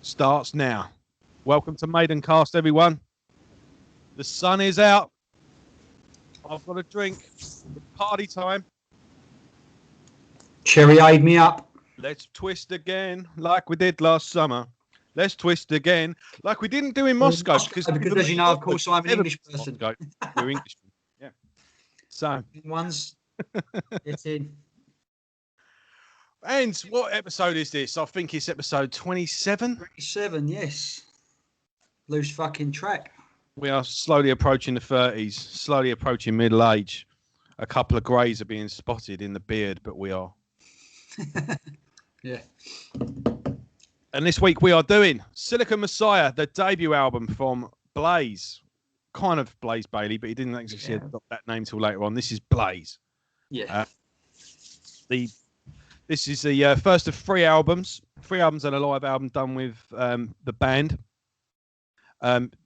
starts now. Welcome to Maidncast, everyone. The sun is out. I've got a drink. It's party time. Cherry-eyed me up. Let's twist again like we did last summer. Let's twist again like we didn't do in Moscow. Because as you know, of course, I'm an English person. We're Englishmen. Yeah. So. One's get in. And what episode is this? I think it's episode 27. 27, yes. Loose fucking track. We are slowly approaching the 30s, slowly approaching middle age. A couple of greys are being spotted in the beard, but we are. Yeah. And this week we are doing Silicon Messiah, the debut album from Blaze. Kind of Blaze Bailey, but he didn't actually adopt that name till later on. This is Blaze. Yeah. This is the first of three albums and a live album done with the band.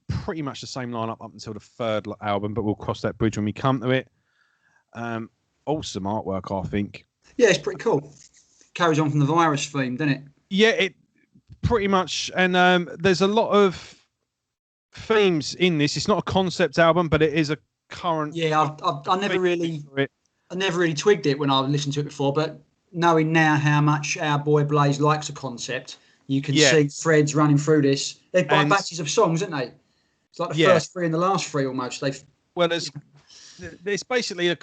Pretty much the same lineup up until the third album, but we'll cross that bridge when we come to it. Awesome artwork, I think. Yeah, it's pretty cool. Carries on from the virus theme, doesn't it? Yeah, it pretty much. And there's a lot of themes in this. It's not a concept album, but it is a current. Yeah, I never really twigged it when I listened to it before, but knowing now how much our boy Blaze likes a concept, you can see threads running through this. They're by batches of songs, aren't they? It's like the first three and the last three almost. There's basically a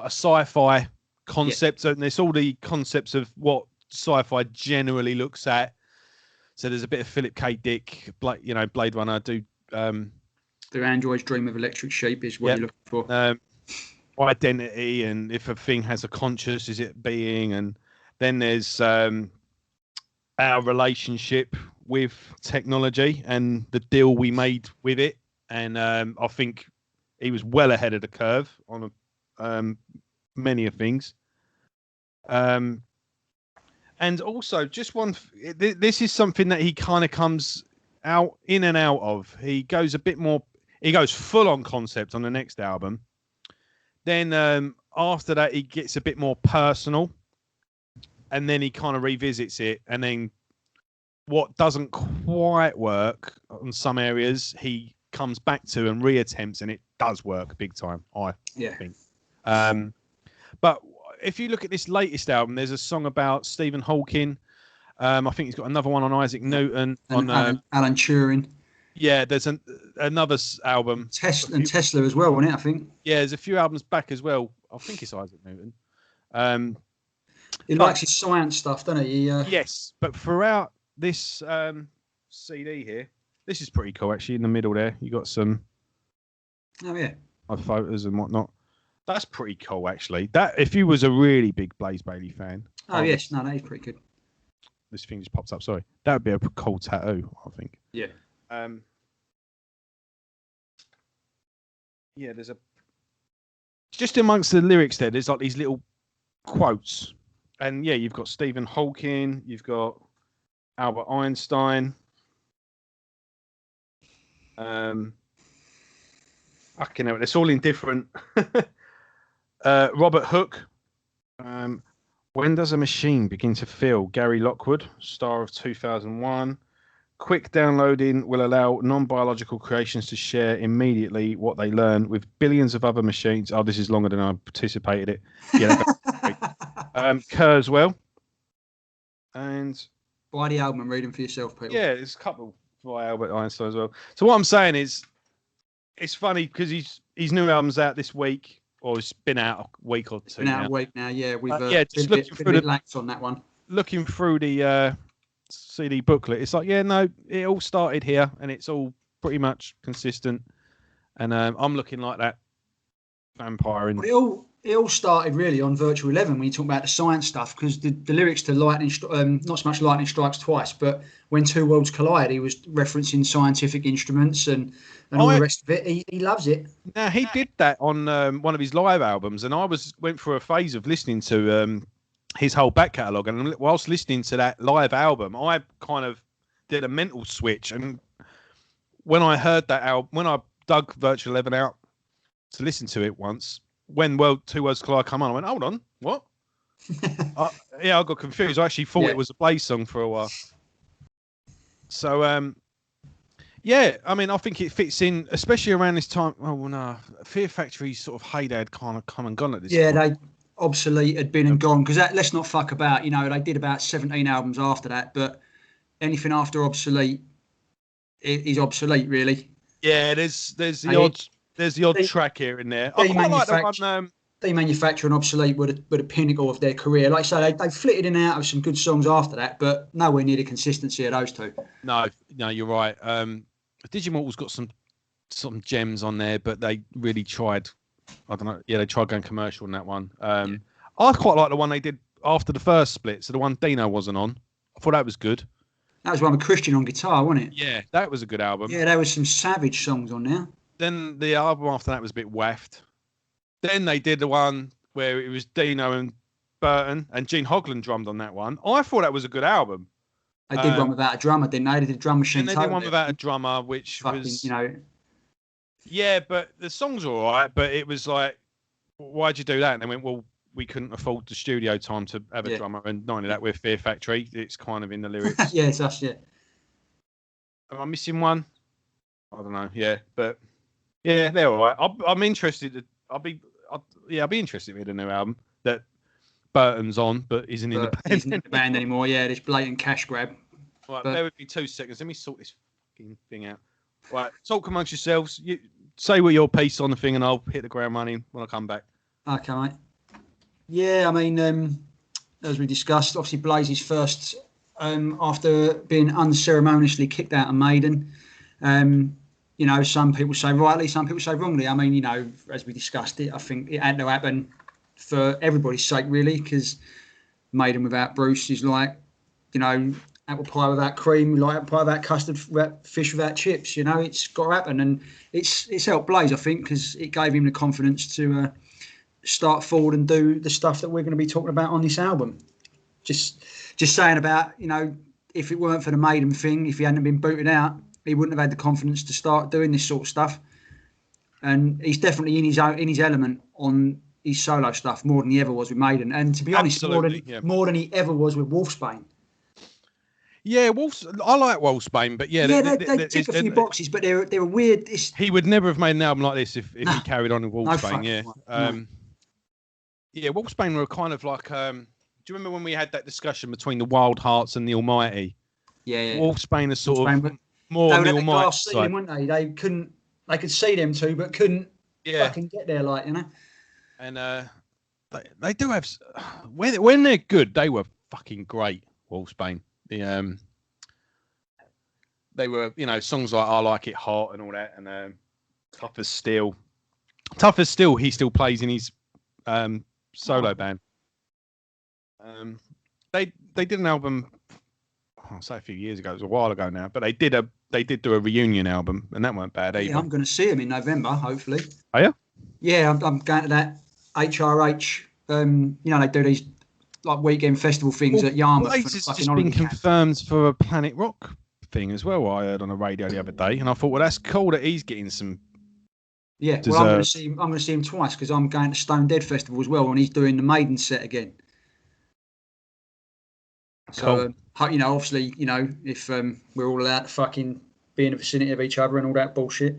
sci-fi concept, and there's all the concepts of what sci-fi generally looks at. So there's a bit of Philip K. Dick, Blade Runner. Do androids dream of electric sheep is what you're looking for. Identity, and if a thing has a conscious, is it being? And then there's our relationship with technology and the deal we made with it. And I think he was well ahead of the curve on many of things. And also, just this is something that he kind of comes in and out of. He goes a bit more. He goes full on concept on the next album. Then after that, he gets a bit more personal, and then he kind of revisits it. And then what doesn't quite work on some areas, he comes back to and reattempts, and it does work big time, I think. But if you look at this latest album, there's a song about Stephen Hawking. I think he's got another one on Isaac Newton. And Alan Turing. Yeah, there's another album. Tesla as well, wasn't it, I think? Yeah, there's a few albums back as well. I think it's Isaac Newton. He likes his science stuff, doesn't he? Yes, but throughout this CD here, this is pretty cool, actually. In the middle there, you got some photos and whatnot. That's pretty cool, actually. That if you was a really big Blaze Bailey fan. Oh, yes. No, that is pretty good. This thing just pops up, sorry. That would be a cool tattoo, I think. Yeah. There's just amongst the lyrics there's like these little quotes, and you've got Stephen Hawking, you've got Albert Einstein, it's all in different. Robert Hooke. When does a machine begin to feel? Gary Lockwood, star of 2001. Quick downloading will allow non-biological creations to share immediately what they learn with billions of other machines. Oh, this is longer than I anticipated it. Yeah. Kurzweil. And buy the album and read them for yourself, people. Yeah, there's a couple by Albert Einstein as well. So what I'm saying is, it's funny because his new album's out this week, or it's been out a week or two. It's been out a week now. Yeah, we've just looking through the lax on that one. Looking through the CD booklet, it's like, it all started here, and it's all pretty much consistent. And I'm looking like that vampire. It all started really on Virtual 11 when you talk about the science stuff, because the lyrics to Lightning, not so much Lightning Strikes Twice, but When Two Worlds Collide, he was referencing scientific instruments and all the rest of it. He loves it. Now, he did that on one of his live albums, and I went through a phase of listening to his whole back catalogue, and whilst listening to that live album, I kind of did a mental switch, and when I heard that album, when I dug Virtual 11 out to listen to it once, when Two Worlds Collide come on, I went, hold on, what? I got confused. I actually thought it was a Blaze song for a while. So yeah, I mean, I think it fits in, especially around this time. Oh well, no, Fear Factory's sort of heyday had kind of come and gone at this point. They obsolete had been and gone, because let's not fuck about. They did about 17 albums after that, but anything after obsolete is obsolete, really. Yeah, there's the odd track here and there. I quite like the one. Demanufacture and obsolete were the pinnacle of their career. Like I say, they flitted in and out of some good songs after that, but nowhere near the consistency of those two. No, you're right. Digimortal's got some gems on there, but they really tried. I don't know. Yeah, they tried going commercial on that one. I quite like the one they did after the first split. So the one Dino wasn't on. I thought that was good. That was one with Christian on guitar, wasn't it? Yeah, that was a good album. Yeah, there was some savage songs on there. Then the album after that was a bit waft. Then they did the one where it was Dino and Burton, and Gene Hoglan drummed on that one. I thought that was a good album. They did one without a drummer, didn't they? They did a drum machine. And they did one without a drummer, which was... Yeah, but the songs were all right, but it was like, why'd you do that? And they went, well, we couldn't afford the studio time to have a drummer, and not only that, we're Fear Factory. It's kind of in the lyrics. Yeah, it's us, yeah. Am I missing one? I don't know, yeah, but yeah, they're all right. I'm interested. I'll be interested in the new album that Burton's on, but isn't in the band anymore. Yeah, this blatant cash grab. Right, bear with me 2 seconds. Let me sort this fucking thing out. Right, talk amongst yourselves. You say what your piece on the thing, and I'll hit the ground running when I come back. Okay, mate. Yeah, I mean, as we discussed, obviously Blaze's first, after being unceremoniously kicked out of Maiden. Some people say rightly, some people say wrongly. I mean, as we discussed it, I think it had to happen for everybody's sake, really, because Maiden without Bruce is like, apple pie without cream, like apple pie without custard, fish without chips. It's got to happen, and it's helped Blaze, I think, because it gave him the confidence to start forward and do the stuff that we're going to be talking about on this album. Just saying about, if it weren't for the Maiden thing, if he hadn't been booted out, he wouldn't have had the confidence to start doing this sort of stuff. And he's definitely in his element on his solo stuff more than he ever was with Maiden. And to be honest, more than he ever was with Wolfsbane. Yeah, I like Wolfsbane, but they tick a few boxes, but they're weird. He would never have made an album like this if he carried on with Wolfsbane. Yeah, Wolfsbane were kind of like. Do you remember when we had that discussion between the Wild Hearts and the Almighty? Yeah. Wolfsbane is sort of more on the Almighty glass ceiling, weren't they? They couldn't. They could see them too, but couldn't fucking get there, And they do have when they're good, they were fucking great. Wolfsbane. They were, songs like "I Like It Hot" and all that, and "Tough as Steel." "Tough as Steel," he still plays in his solo band. They did an album. I'll say a few years ago. It was a while ago now, but they did do a reunion album, and that weren't bad either. Yeah, I'm going to see him in November, hopefully. Are you? Yeah, I'm going to that HRH. They do these like weekend festival things at Yarmouth. Blaze has just been confirmed for a Planet Rock thing as well. I heard on the radio the other day, and I thought, well, that's cool that he's getting some. Yeah, well, I'm going to see him twice because I'm going to Stone Dead Festival as well, and he's doing the Maiden set again. So, obviously, if we're all allowed to fucking be in the vicinity of each other and all that bullshit.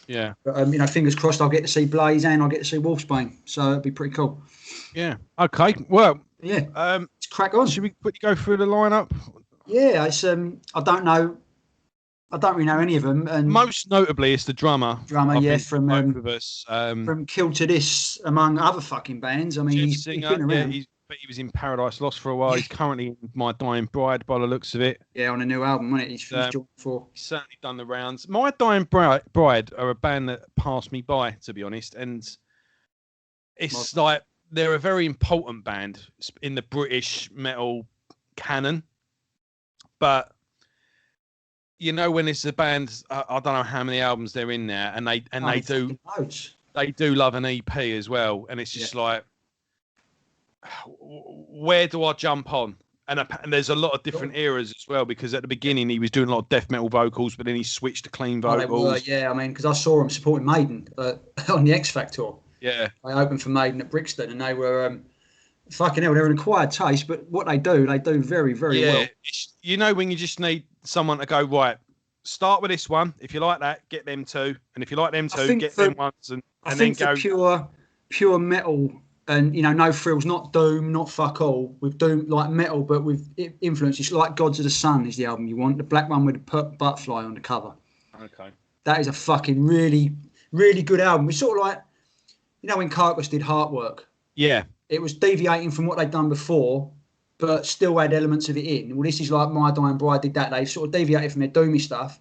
Yeah. But, fingers crossed I'll get to see Blaze and I'll get to see Wolfsbane. So it'd be pretty cool. Yeah. Okay. Well. Yeah. Let's crack on. Should we quickly go through the lineup? Yeah. It's I don't know. I don't really know any of them. And most notably, it's the drummer. From both of us. From Kill to This, among other fucking bands. I mean, he's been around. But he was in Paradise Lost for a while. He's currently in My Dying Bride by the looks of it. Yeah, on a new album, wasn't it? He's joined for. He's certainly done the rounds. My Dying Bride are a band that passed me by, to be honest. And it's like they're a very important band in the British metal canon. But, when it's a band, I don't know how many albums they're in there. And they do love an EP as well. And it's just like, where do I jump on? And there's a lot of different eras as well, because at the beginning he was doing a lot of death metal vocals, but then he switched to clean vocals. Because I saw him supporting Maiden on the X Factor. Yeah, I opened for Maiden at Brixton, and they were fucking hell, they're an acquired taste, but what they do very, very well. You know, when you just need someone to go, right, start with this one. If you like that, get them two. And if you like them two, get them ones. And then go. Pure metal and, no frills, not doom, not fuck all. With doom, like metal, but with influences like Gods of the Sun is the album you want. The black one with the butterfly on the cover. Okay. That is a fucking really, really good album. It's sort of like, when Carcass did Heartwork. Yeah. It was deviating from what they'd done before, but still had elements of it in. Well, this is like My Dying Bride did that. They sort of deviated from their doomy stuff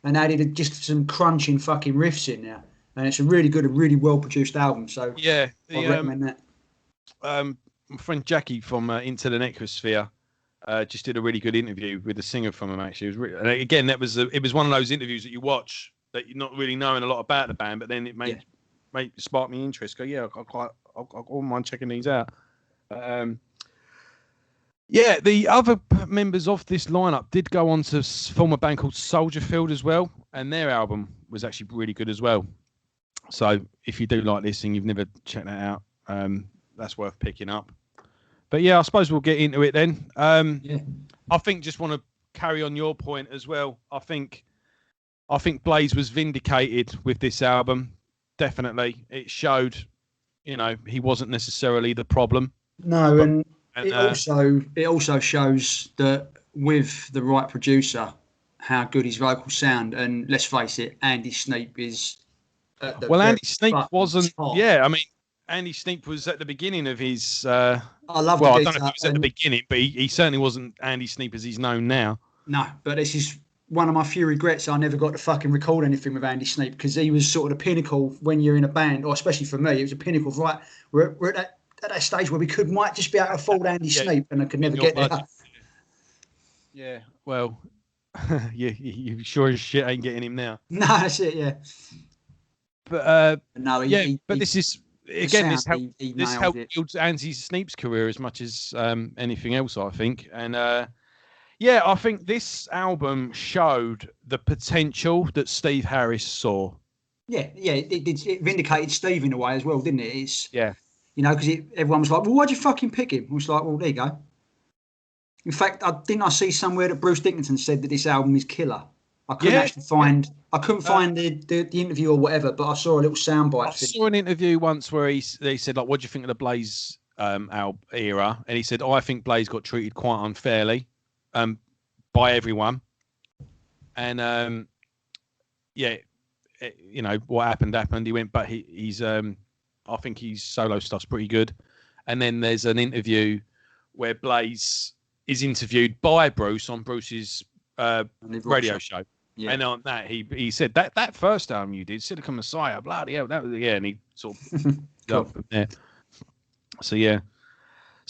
and added just some crunching fucking riffs in there. And it's a really good, a really well-produced album. So yeah, I recommend that. My friend Jackie from Into the Necrosphere just did a really good interview with the singer from them. Actually, it was and again, it was one of those interviews that you watch that you're not really knowing a lot about the band, but then it spark me interest. Go, yeah, I wouldn't mind checking these out. The other members of this lineup did go on to form a band called Soldier Field as well, and their album was actually really good as well. So if you do like this and you've never checked that out, that's worth picking up. But yeah, I suppose we'll get into it then. I think just want to carry on your point as well. I think Blaze was vindicated with this album. Definitely, it showed, he wasn't necessarily the problem. No, and it also shows that with the right producer, how good his vocals sound. And let's face it, Andy Sneap is. Andy Sneap wasn't. Top. Yeah, I mean, Andy Sneap was at the beginning of his. I don't know if he was at the beginning, but he certainly wasn't Andy Sneap as he's known now. No, but this is one of my few regrets. I never got to fucking record anything with Andy Sneap because he was sort of the pinnacle when you're in a band, or especially for me, it was a pinnacle. Right, we're at that stage where we might just be able to afford Andy Sneap, and I could never get there. Yeah, well, you sure as shit ain't getting him now. No, that's it. Yeah. But this is again this helped build Andy Sneap's career as much as anything else, I think. And I think this album showed the potential that Steve Harris saw. Yeah, it vindicated Steve in a way as well, didn't it? Because everyone was like, "Well, why'd you fucking pick him?" I was like, "Well, there you go." In fact, I see somewhere that Bruce Dickinson said that this album is killer. I couldn't find the interview or whatever, but I saw a little soundbite. I saw an interview once where he said, like, what do you think of the Blaze era? And he said, I think Blaze got treated quite unfairly by everyone. And, what happened. He went, but he's I think his solo stuff's pretty good. And then there's an interview where Blaze is interviewed by Bruce on Bruce's radio show. Yeah. And on that, he said that first album you did, Silicon Messiah, bloody hell, that was and he sort of got from there. So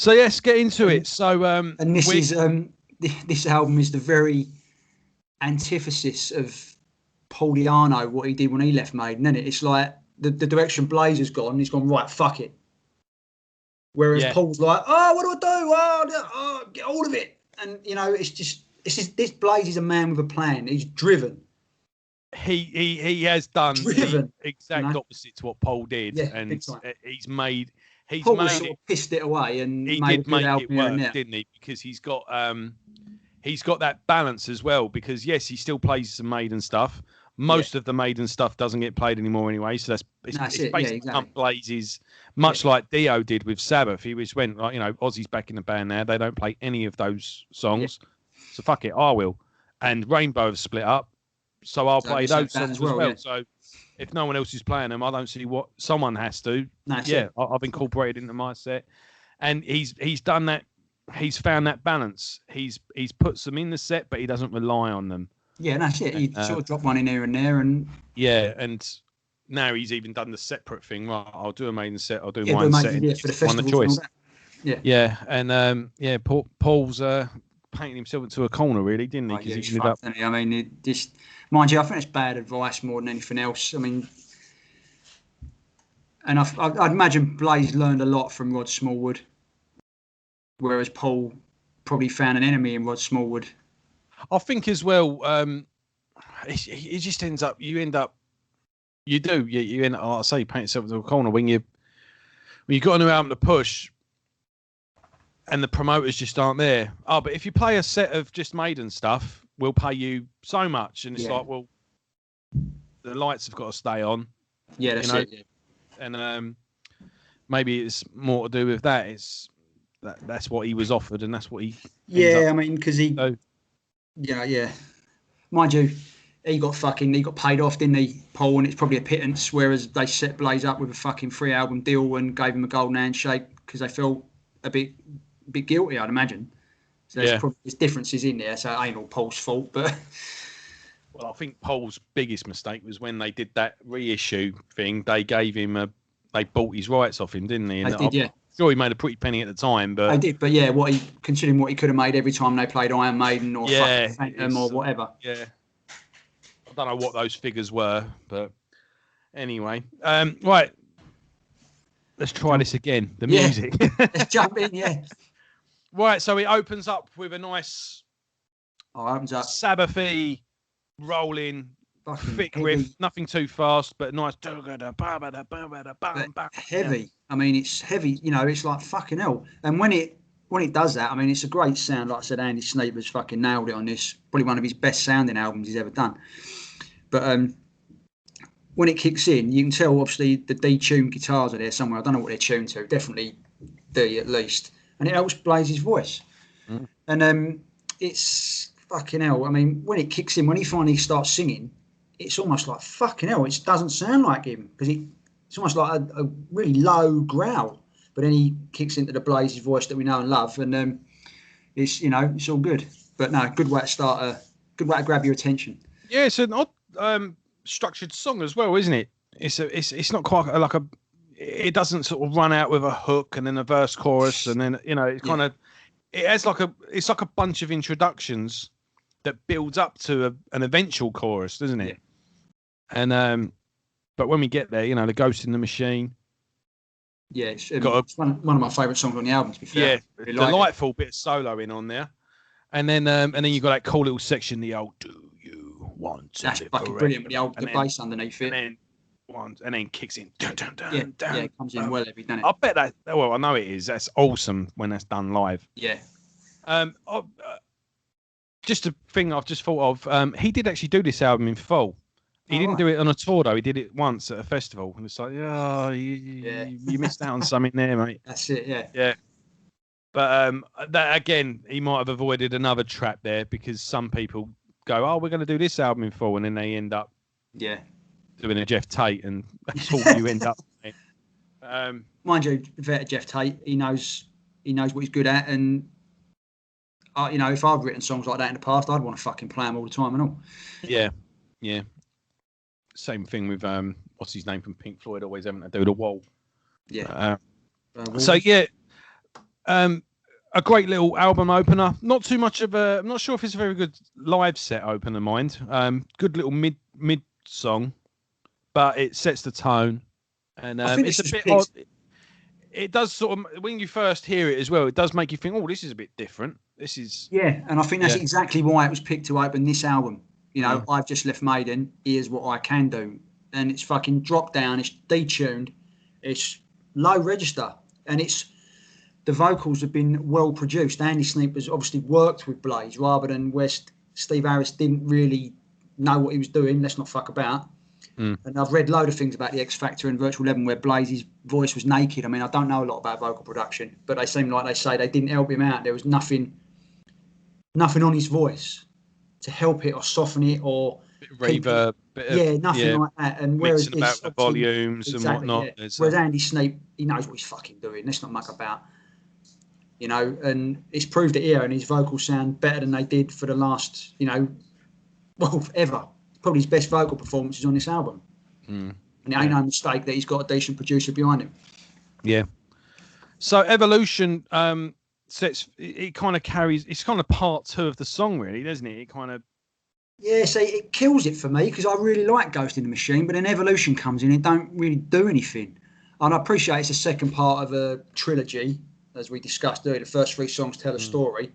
let's get into it. So and this album is the very antithesis of Paul Di'Anno, what he did when he left Maiden, isn't it? It's like the direction Blaze has gone. He's gone right, fuck it. Whereas Paul's like, oh, what do I do? Oh, get all of it. And it's just. This Blaze is a man with a plan. He's driven. He has done the exact opposite to what Paul did, and he's made sort of pissed it away, and he did make it work, didn't he? Because he's got that balance as well. Because yes, he still plays some Maiden stuff. Most of the Maiden stuff doesn't get played anymore anyway. So it's basically Blaze's, much like Dio did with Sabbath. He just went like, Ozzy's back in the band now. They don't play any of those songs. Yeah. So fuck it, I will. And Rainbow have split up, so I'll play those songs as well. Yeah. So if no one else is playing them, I don't see what someone has to. I've incorporated into my set, and he's done that. He's found that balance. He's put some in the set, but he doesn't rely on them. Yeah, that's it. He sort of dropped one in here and there, and and now he's even done the separate thing. Right, I'll do a Maiden set. I'll do mine set. For the festival. Choice. And Paul's painting himself into a corner, really, didn't he? Because he ended up. I mean, it just, mind you, I think it's bad advice more than anything else. I mean, and I'd imagine Blaze learned a lot from Rod Smallwood, whereas Paul probably found an enemy in Rod Smallwood. I think as well, it just ends up. You end up, like I say, you paint yourself into a corner when you got a new album to push. and the promoters just aren't there. Oh, but if you play a set of just Maiden stuff, we'll pay you so much. And it's like, well, the lights have got to stay on. Yeah, that's it. Yeah. And maybe it's more to do with that. It's that's what he was offered, and that's what he. Yeah, I mean, because he. So, yeah. Mind you, he got paid off, didn't he, Paul? And it's probably a pittance. Whereas they set Blaze up with a fucking 3-album deal and gave him a golden handshake because they felt a bit guilty, I'd imagine. So there's differences in there. So it ain't all Paul's fault, but. Well, I think Paul's biggest mistake was when they did that reissue thing. They gave him they bought his rights off him, didn't they? And they did, yeah. Sure, he made a pretty penny at the time, but they did. But yeah, considering what he could have made every time they played Iron Maiden or Phantom or whatever. Yeah, I don't know what those figures were, but anyway, right. Let's try this again. The music. Let's jump in, yeah. Right, so it opens up with a nice, Sabbath-y, rolling, thick riff, nothing too fast, but nice. Heavy. I mean, it's heavy. You know, it's like fucking hell. And when it does that, I mean, it's a great sound. Like I said, Andy Sneap has fucking nailed it on this. Probably one of his best sounding albums he's ever done. But when it kicks in, you can tell obviously the detuned guitars are there somewhere. I don't know what they're tuned to. Definitely D at least, and it helps Blaze's voice. And it's fucking hell. I mean, when it kicks in, when he finally starts singing, it's almost like fucking hell. It doesn't sound like him because it's almost like a really low growl. But then he kicks into the Blaze's voice that we know and love, and it's it's all good. But no, good way to start. Good way to grab your attention. Yeah, it's an odd structured song as well, isn't it? It's not quite like a. It doesn't sort of run out with a hook and then a verse, chorus, and then it's kind of. It has it's like a bunch of introductions that builds up to an eventual chorus, doesn't it? Yeah. And but when we get there, the Ghost in the Machine. Yeah, it's one of my favourite songs on the album. To be fair, yeah, really delightful bit of soloing on there, and then you got that cool little section, the old "Do You Want to?" That's fucking brilliant with the bass underneath it. And then kicks in. Dun, dun, dun, yeah, it comes in well every day. I bet that. Well, I know it is. That's awesome when that's done live. Yeah. Just a thing I've just thought of. He did actually do this album in full. He didn't do it on a tour though. He did it once at a festival, and it's like, you missed out on something there, mate. That's it, yeah. Yeah. But that again, he might have avoided another trap there because some people go, "Oh, we're going to do this album in full," and then they end up, doing a Jeff Tate, and that's all you end up. Mind you, vet Jeff Tate, he knows what he's good at, and if I'd written songs like that in the past, I'd want to fucking play them all the time and all. Yeah. Same thing with what's his name from Pink Floyd, always having to do the Wall. Yeah. A great little album opener. Not too much of a. I'm not sure if it's a very good live set opener, mind. Good little mid song, but it sets the tone, and it's a bit odd. It does sort of, when you first hear it as well, it does make you think, oh, this is a bit different. This is and I think that's exactly why it was picked to open this album. I've just left Maiden. Here's what I can do, and it's fucking dropped down. It's detuned. It's low register, and the vocals have been well produced. Andy Sneap has obviously worked with Blaze rather than where Steve Harris didn't really know what he was doing. Let's not fuck about. And I've read a load of things about the X Factor and Virtual 11 where Blaze's voice was naked. I mean, I don't know a lot about vocal production, but they seem like they say they didn't help him out. There was nothing on his voice to help it or soften it or reverb, nothing like that. And whereas about the volumes and whatnot. Yeah. Whereas Andy Sneap, he knows what he's fucking doing. Let's not muck about. And it's proved it here, and his vocals sound better than they did for the last, ever. Probably his best vocal performances on this album. And it ain't no mistake that he's got a decent producer behind him. Yeah. So Evolution it kind of carries, it's kind of part 2 of the song, really, doesn't it? It kind of. Yeah, so it kills it for me because I really like Ghost in the Machine, but then Evolution comes in, it don't really do anything. And I appreciate it's the second part of a trilogy, as we discussed earlier. The first 3 songs tell a story.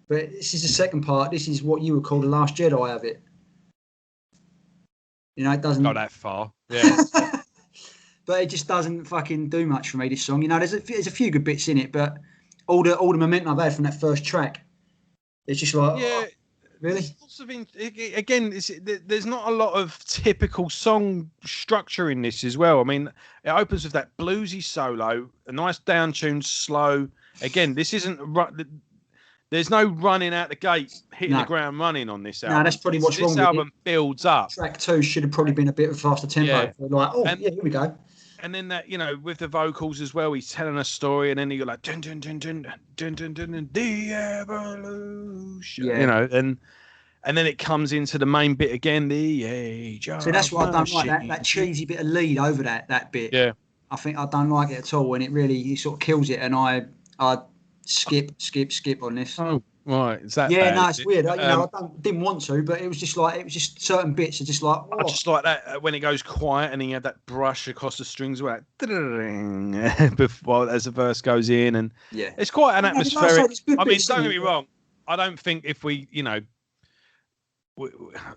But this is the second part. This is what you would call the Last Jedi of it. It doesn't. Not that far. Yeah. But it just doesn't fucking do much for me, this song. There's a few good bits in it, but all the momentum I've had from that first track. It's just like, yeah. Really? Again, there's not a lot of typical song structure in this as well. I mean, it opens with that bluesy solo, a nice down-tuned slow. Again, this isn't. There's no running out the gate, hitting the ground running on this album. No, that's probably what's wrong with it. This album builds up. Track 2 should have probably been a bit of a faster tempo. Yeah. Here we go. And then that, with the vocals as well, he's telling a story, and then you're like, dun dun dun dun dun dun dun dun, the evolution, and then it comes into the main bit again, the age. So that's what I don't like, that cheesy bit of lead over that bit. Yeah, I don't like it at all, and it sort of kills it, and I skip on this. Oh, right. Is that yeah, bad, no, it's weird. I didn't want to, but it was just certain bits are just like. Oh. I just like that when it goes quiet and then you have that brush across the strings where before as the verse goes in, and it's quite an atmospheric. I mean, don't get me wrong. I don't think if we,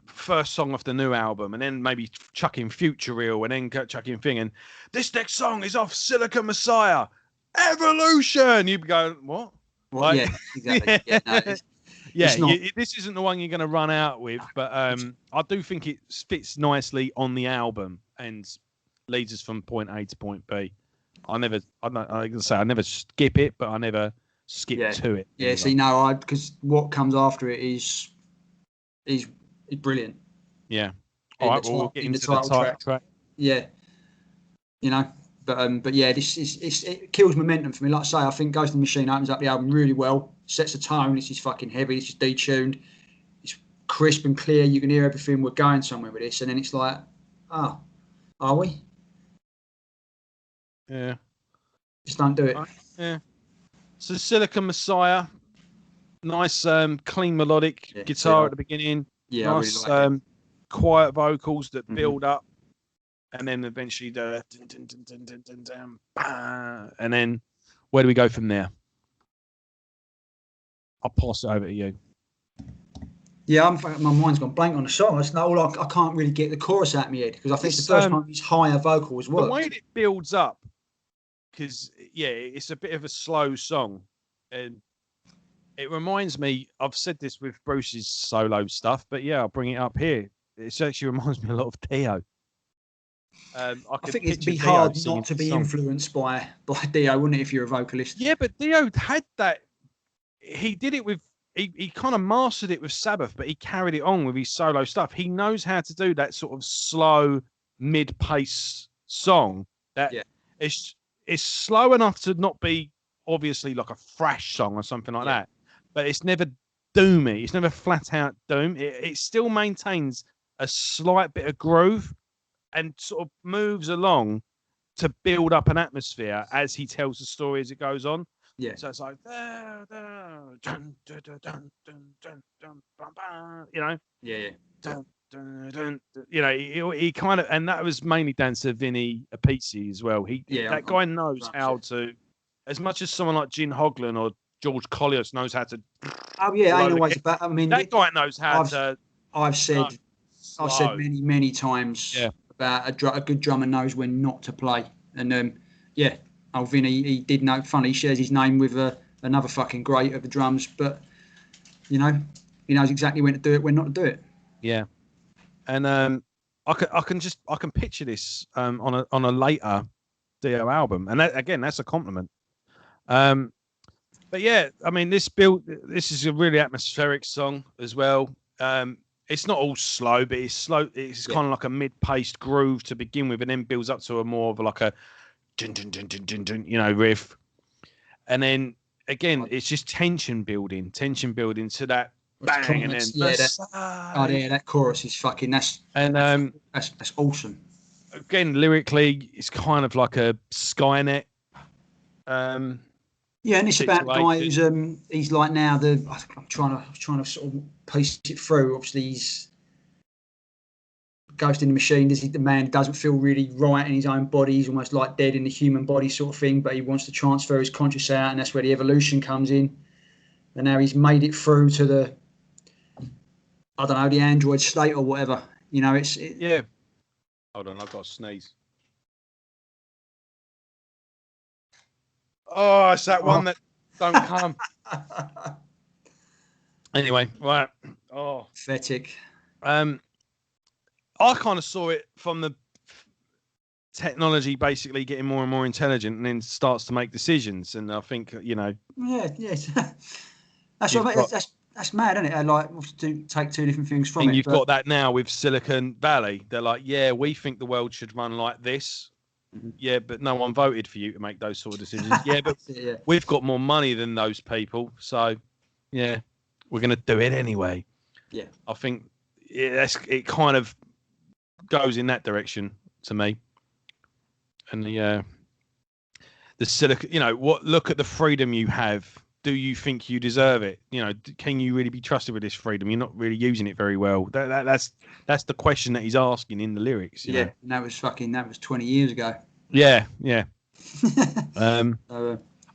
first song off the new album and then maybe chucking Future Real and then chucking Thing, and this next song is off Silicon Messiah, Evolution. You'd be going, what? Well, yeah, exactly. This isn't the one you're going to run out with, but I do think it fits nicely on the album and leads us from point A to point B. I never skip it, but I never skip to it. Yeah, see, no, because what comes after it is brilliant. Yeah. All right, we'll get into the title track. Yeah. But yeah, it kills momentum for me. Like I say, I think Ghost in the Machine opens up the album really well, sets a tone. This is fucking heavy. This is detuned. It's crisp and clear. You can hear everything. We're going somewhere with this, and then it's like, are we? Yeah. Just don't do it. Yeah. So Silicon Messiah, nice clean melodic guitar at the beginning. Yeah, nice I really like it. quiet vocals that build up. And then eventually the dun, dun, dun, dun, dun, dun, dun, and then where do we go from there? I'll pass it over to you. Yeah, my mind's gone blank on the song. It's not all I can't really get the chorus out of my head because I think it's the first time these higher vocals work. The way it builds up, because it's a bit of a slow song, and it reminds me. I've said this with Bruce's solo stuff, but I'll bring it up here. It actually reminds me a lot of Dio. I think it'd be hard not to be influenced by Dio, wouldn't it, if you're a vocalist? Yeah, but Dio had that. He did it with. He kind of mastered it with Sabbath, but he carried it on with his solo stuff. He knows how to do that sort of slow, mid-pace song. That it's slow enough to not be obviously like a thrash song or something like that, but it's never doomy. It's never flat out doom. It still maintains a slight bit of groove and sort of moves along to build up an atmosphere as he tells the story as it goes on. Yeah. So it's like, dun, dun, dun, dun, dun, dun, dun, dun, bum, bum, Yeah. Dun, dun, dun, dun, he kind of, and that was mainly down to Vinny Appice as well. That guy knows how to, as much as someone like Gene Hoglan or George Collier knows how to. Oh yeah, ain't always about. I mean, that guy knows how to. I've said many times. Yeah. About a good drummer knows when not to play, and Vinny, he did know. Funny, he shares his name with another fucking great of the drums, but he knows exactly when to do it, when not to do it. Yeah, and I can picture this on a later Dio album, and that's a compliment. But yeah, I mean, this is a really atmospheric song as well. It's not all slow, but it's slow. It's kind of like a mid-paced groove to begin with, and then builds up to a more of like a dun, dun, dun, dun, dun, dun, riff. And then again, it's just tension building to that bang, and then that chorus is fucking that's awesome. Again, lyrically, it's kind of like a Skynet. Yeah, and it's about a guy who's he's like now I'm trying to sort of piece it through. Obviously, he's Ghost in the Machine. The man doesn't feel really right in his own body. He's almost like dead in the human body sort of thing, but he wants to transfer his conscious out, and that's where the evolution comes in. And now he's made it through to the android state or whatever. Yeah. Hold on, I've got to sneeze. Oh, it's that one that don't come. Anyway, right. Oh, pathetic. I kind of saw it from the technology basically getting more and more intelligent, and then starts to make decisions. And I think Yeah. That's what I mean. That's mad, isn't it? Like to take two different things from it. You've got that now with Silicon Valley. They're like, yeah, we think the world should run like this. Mm-hmm. Yeah, but no one voted for you to make those sort of decisions. Yeah, but we've got more money than those people, so yeah, we're going to do it anyway. Yeah, I think it kind of goes in that direction to me. And the Silicon, look at the freedom you have. Do you think you deserve it? Can you really be trusted with this freedom? You're not really using it very well. That's the question that he's asking in the lyrics. You know? And that was 20 years ago. Yeah.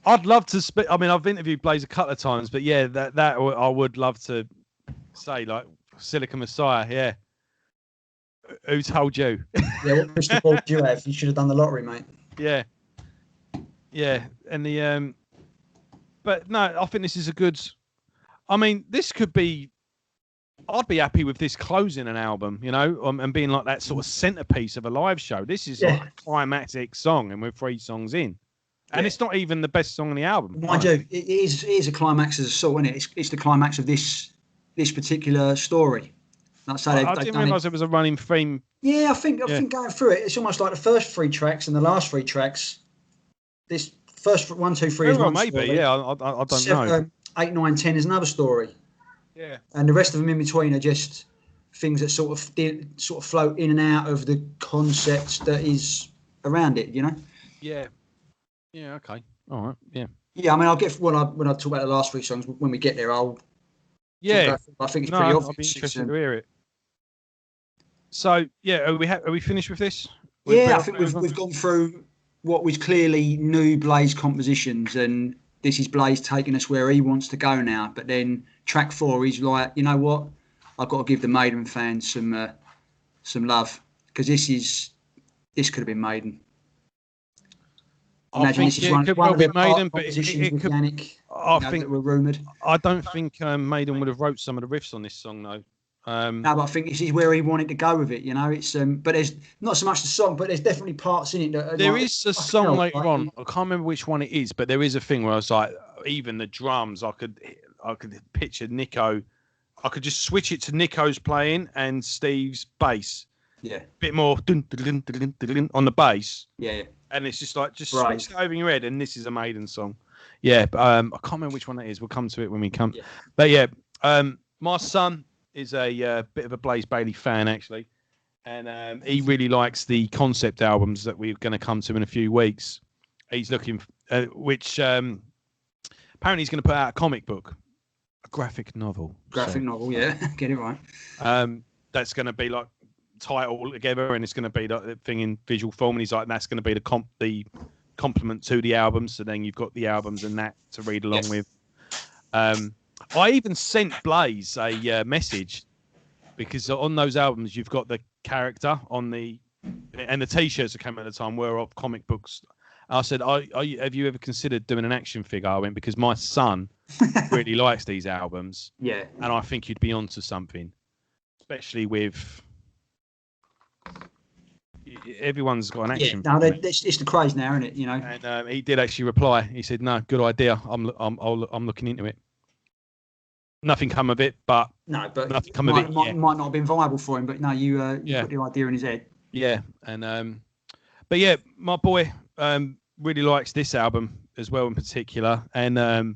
I'd love to speak. I mean, I've interviewed Blaze a couple of times, but yeah, that I would love to say, like, Silicon Messiah. Yeah. Who told you? Yeah, what crystal ball did you have? You should have done the lottery, mate. Yeah, and but no, I think this is a good. I mean, this could be. I'd be happy with this closing an album, and being like that sort of centerpiece of a live show. This is like a climactic song, and we're 3 songs in, and it's not even the best song on the album. Mind you, it is a climax as a sort, isn't it? It's the climax of this particular story. Like I didn't realise it was a running theme. Yeah, I think going through it, it's almost like the first 3 tracks and the last 3 tracks. This first 1, 2, 3 is one maybe, story. yeah, I don't know. 8, 9, 10 is another story. Yeah, and the rest of them in between are just things that sort of float in and out of the concept that is around it. Yeah. Yeah. Okay. All right. Yeah. Yeah. I mean, I'll get when I talk about the last 3 songs when we get there. Yeah. I think it's pretty obvious. I'll be interested to hear it. So yeah, are we finished with this? I think we've gone through what was clearly new Blaze compositions, and this is Blaze taking us where he wants to go now. But then track 4, he's like, you know what? I've got to give the Maiden fans some love, because this could have been Maiden. I think it could well be Maiden, but it could. I think that were rumoured. I don't think Maiden would have wrote some of the riffs on this song though. No, but I think this is where he wanted to go with it. It's but there's not so much the song, but there's definitely parts in it that there is a song later on. I can't remember which one it is, but there is a thing where I was like, even the drums, I could picture Nico. I could just switch it to Nico's playing and Steve's bass. Yeah, bit more dun, dun, dun, dun, dun, on the bass. Yeah. And it's just like switch it over in your head, and this is a Maiden song. Yeah, but I can't remember which one that is. We'll come to it when we come. Yeah. But yeah, my son is a bit of a Blaze Bayley fan actually, and he really likes the concept albums that we're going to come to in a few weeks. He's looking, which apparently he's going to put out a comic book, a graphic novel. Novel, yeah, get it right. That's going to be like title together, and it's going to be the thing in visual form. And he's like, that's going to be the complement to the albums. So then you've got the albums and that to read along with. I even sent Blaze a message, because on those albums you've got the character on and the T-shirts that came at the time were of comic books. I said, have you ever considered doing an action figure? I went, because my son really likes these albums. Yeah. And I think you'd be onto something, especially with everyone's got an action. Yeah, no, it's the craze now, isn't it? And he did actually reply. He said, "No, good idea. I'm looking into it." Nothing come of it, but nothing come of it. Might not have been viable for him, but no, you put the idea in his head. Yeah, and but yeah, my boy really likes this album as well in particular, and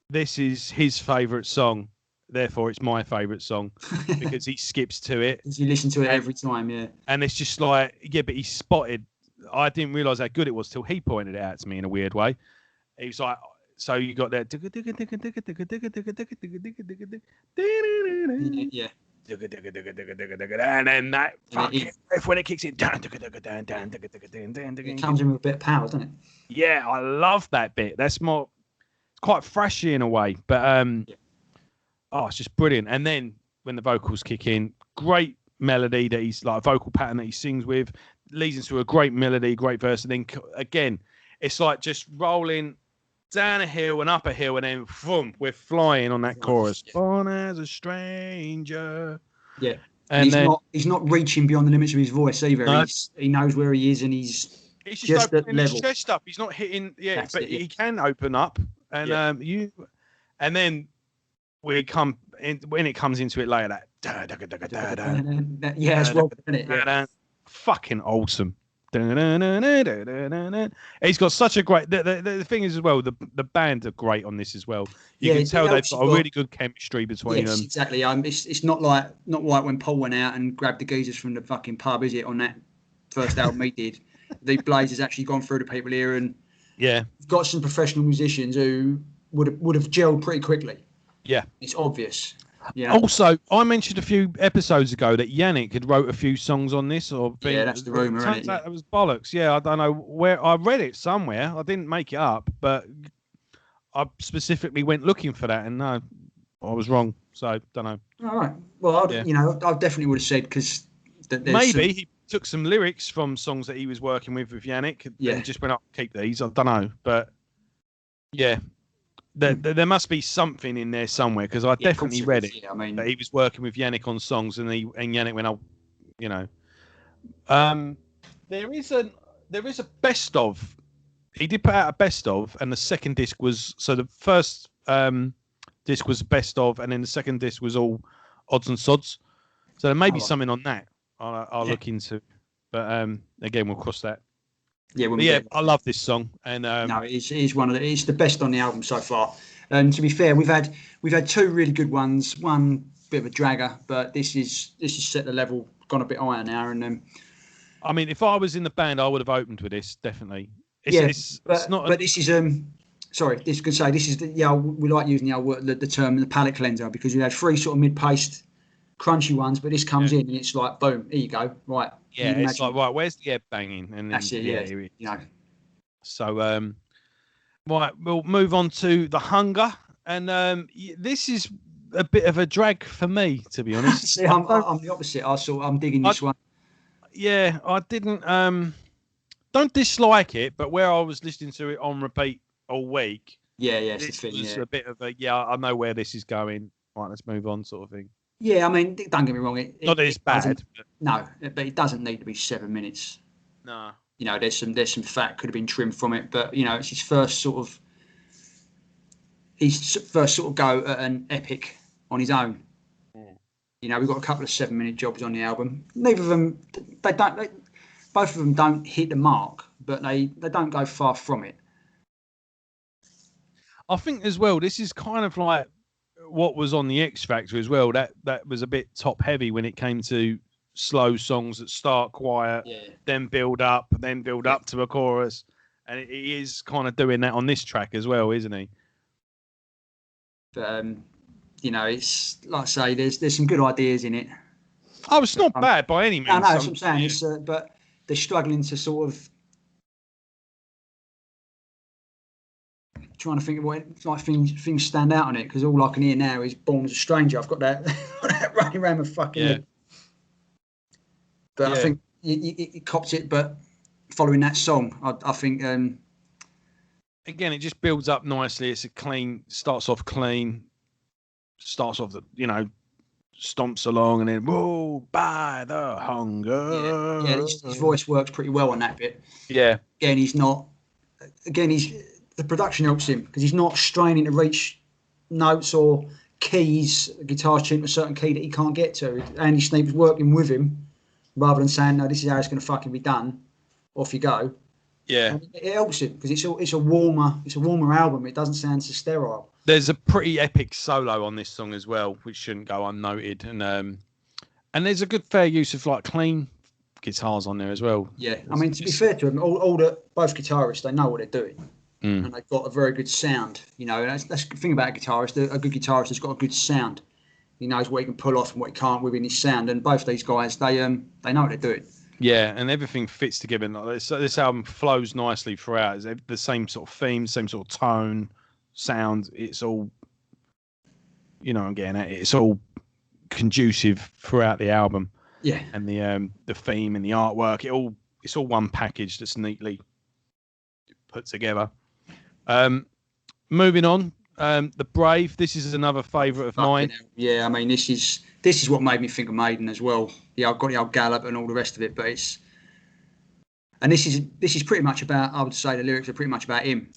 this is his favourite song. Therefore, it's my favourite song because he skips to it. You listen to it every time, yeah. And it's just like, but he spotted. I didn't realise how good it was till he pointed it out to me in a weird way. He was like, so you got that. Yeah. And then that fucking riff when it kicks in. It comes in with a bit of power, doesn't it? Yeah, I love that bit. That's more. It's quite thrashy in a way, but it's just brilliant. And then when the vocals kick in, great melody that he's like a vocal pattern that he sings with, leads into a great melody, great verse. And then again, it's like just rolling down a hill and up a hill, and then boom, we're flying on that chorus. Yeah. Born as a stranger. Yeah. And he's not reaching beyond the limits of his voice either. No. He knows where he is, and he's just at opening level. his chest up. He's not hitting. Yeah, That's but he can open up, and and then when it comes into it later, that it's well, isn't it? Yeah. Fucking awesome. He's got such a great. The thing is as well, the band are great on this as well. You can tell they've got a really good chemistry between them. Exactly. It's not like when Paul went out and grabbed the geezers from the fucking pub, is it? On that first album he did, the Blaze has actually gone through the people here, and got some professional musicians who would have gelled pretty quickly. Yeah, it's obvious. Yeah. Also, I mentioned a few episodes ago that Yannick had wrote a few songs on this, that's the rumor. Turns out it was bollocks. Yeah, I don't know where I read it somewhere. I didn't make it up, but I specifically went looking for that, and no, I was wrong. So don't know. All right. Well, I definitely would have said because maybe he took some lyrics from songs that he was working with Yannick, and just went up, keep these. I don't know, but yeah. There must be something in there somewhere because I definitely read it. Yeah, I mean, that he was working with Yannick on songs, and Yannick went, "Oh, you know." There is a best of. He did put out a best of, and the second disc was the first disc was best of, and then the second disc was all odds and sods. So there may be something on that. I'll look into, but again, we'll cross that. Yeah, I love this song, and no, it's it's the best on the album so far. And to be fair, we've had two really good ones. One bit of a dragger, but this is set the level, gone a bit higher now. And I mean, if I was in the band, I would have opened with this definitely. This is sorry, this could say this is we like using the term the palate cleanser because you had three sort of mid-paced, crunchy ones, but this comes in and it's like boom, here you go, right. Yeah, it's like, right, where's the banging? And that's it, So, right, we'll move on to The Hunger. And this is a bit of a drag for me, to be honest. See, I'm the opposite. I'm digging this one. Yeah, I didn't, don't dislike it, but where I was listening to it on repeat all week. It's this the thing, was a bit of a, I know where this is going. Right, let's move on sort of thing. Yeah, I mean, don't get me wrong. Not that it's bad. No, but it doesn't need to be 7 minutes. No. There's some fat could have been trimmed from it, but it's his first sort of go at an epic on his own. We've got a couple of 7-minute jobs on the album. Neither of them, both of them don't hit the mark, but they don't go far from it. I think as well, this is kind of like what was on the X Factor as well. That was a bit top heavy when it came to slow songs that start quiet, then build up to a chorus, and he is kind of doing that on this track as well, isn't he? But it's like I say, there's some good ideas in it. Oh, it's not bad by any means. No, that's what I'm saying. It's but they're struggling to sort of trying to think of what things stand out on it because all I can hear now is "Born as a Stranger." I've got that running around my fucking head. But I think it copped it. But following that song, I think again it just builds up nicely. It's starts off clean, stomps along, and then whoa, by the hunger. Yeah, his voice works pretty well on that bit. Yeah. The production helps him because he's not straining to reach notes or keys, guitar tune to a certain key that he can't get to. Andy Sneap's working with him rather than saying, no, this is how it's going to fucking be done. Off you go. Yeah. And it helps him because it's a warmer album. It doesn't sound so sterile. There's a pretty epic solo on this song as well, which shouldn't go unnoted. And there's a good fair use of like clean guitars on there as well. Yeah. I mean, to be fair to them, both guitarists, they know what they're doing. And they've got a very good sound, and that's the thing about a guitarist. A good guitarist has got a good sound. He knows what he can pull off and what he can't within his sound. And both these guys, they know what they're doing. Yeah, and everything fits together. This album flows nicely throughout. It's the same sort of theme, same sort of tone, sound. It's all, I'm getting at it. It's all conducive throughout the album. Yeah, and the theme and the artwork, it's all one package that's neatly put together. moving on. The Brave. This is another favourite of mine. Yeah, I mean, this is what made me think of Maiden as well. Yeah, I've got the old Gallop and all the rest of it, but this is pretty much about. I would say the lyrics are pretty much about him.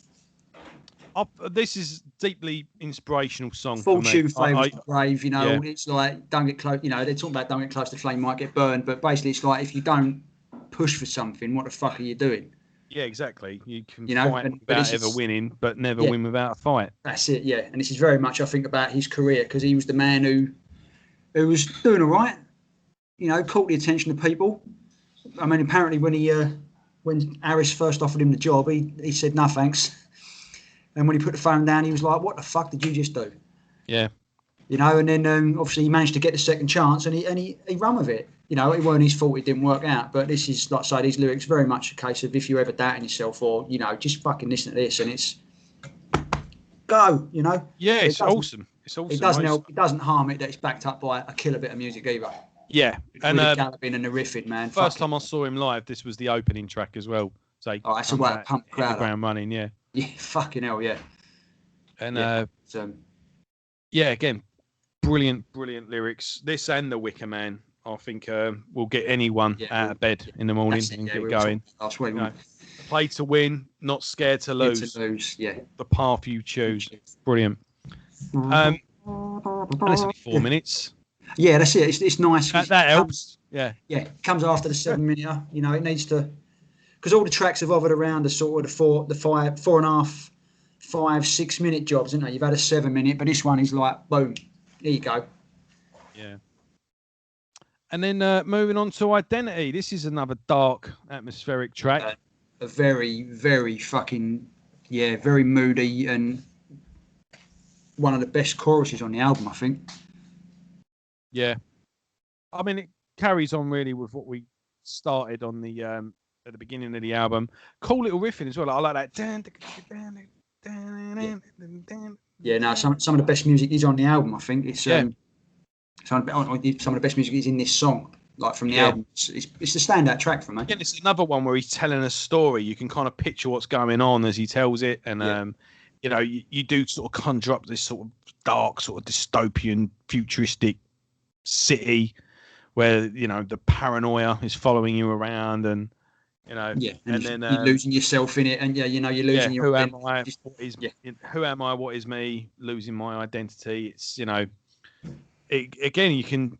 This is deeply inspirational song. Fortune favours the brave. Yeah. It's like don't get close. They're talking about don't get close to the flame, might get burned. But basically, it's like if you don't push for something, what the fuck are you doing? Yeah, exactly. You can fight without ever winning, but never win without a fight. That's it. Yeah, and this is very much, I think, about his career because he was the man who was doing all right. Caught the attention of people. I mean, apparently when Harris first offered him the job, he said no thanks. And when he put the phone down, he was like, "What the fuck did you just do?" Yeah. And then obviously he managed to get the second chance, and he run with it. It weren't his fault it didn't work out. But this is, like I say, these lyrics very much a case of if you're ever doubting yourself, or just fucking listen to this, and it's go. Yeah, it's awesome. It's awesome. It doesn't help. It doesn't harm it that it's backed up by a killer bit of music either. Yeah, and the galloping and the riffing, man. First time I saw him live, this was the opening track as well. So that's a way to pump crowd. The ground running, yeah. Yeah, fucking hell, yeah. And again, brilliant lyrics. This and The Wicker Man, I think, will get anyone out of bed in the morning and get going. Last week, play to win, not scared to lose. Yeah. The path you choose. Brilliant. And it's only 4 minutes. Yeah, that's it. It's nice. That helps. Yeah. Yeah, it comes after the 7 minute. It needs to, because all the tracks have hovered around the sort of the 4.5, 5, 6 minute jobs, isn't it? You've had a 7 minute, but this one is like, boom, there you go. Yeah. And then moving on to Identity. This is another dark, atmospheric track. A very, very fucking, very moody and one of the best choruses on the album, I think. Yeah. I mean, it carries on really with what we started on the at the beginning of the album. Cool little riffing as well. I like that. Yeah, no, some of the best music is on the album. I think it's some of the best music is in this song, like from the album. It's the standout track for me. Again, it's another one where he's telling a story. You can kind of picture what's going on as he tells it, and you do sort of conjure up this sort of dark, sort of dystopian, futuristic city where the paranoia is following you around, and and then you're losing yourself in it, and you're losing your. Who am I? Who am I? What is me? Losing my identity. It's again, you can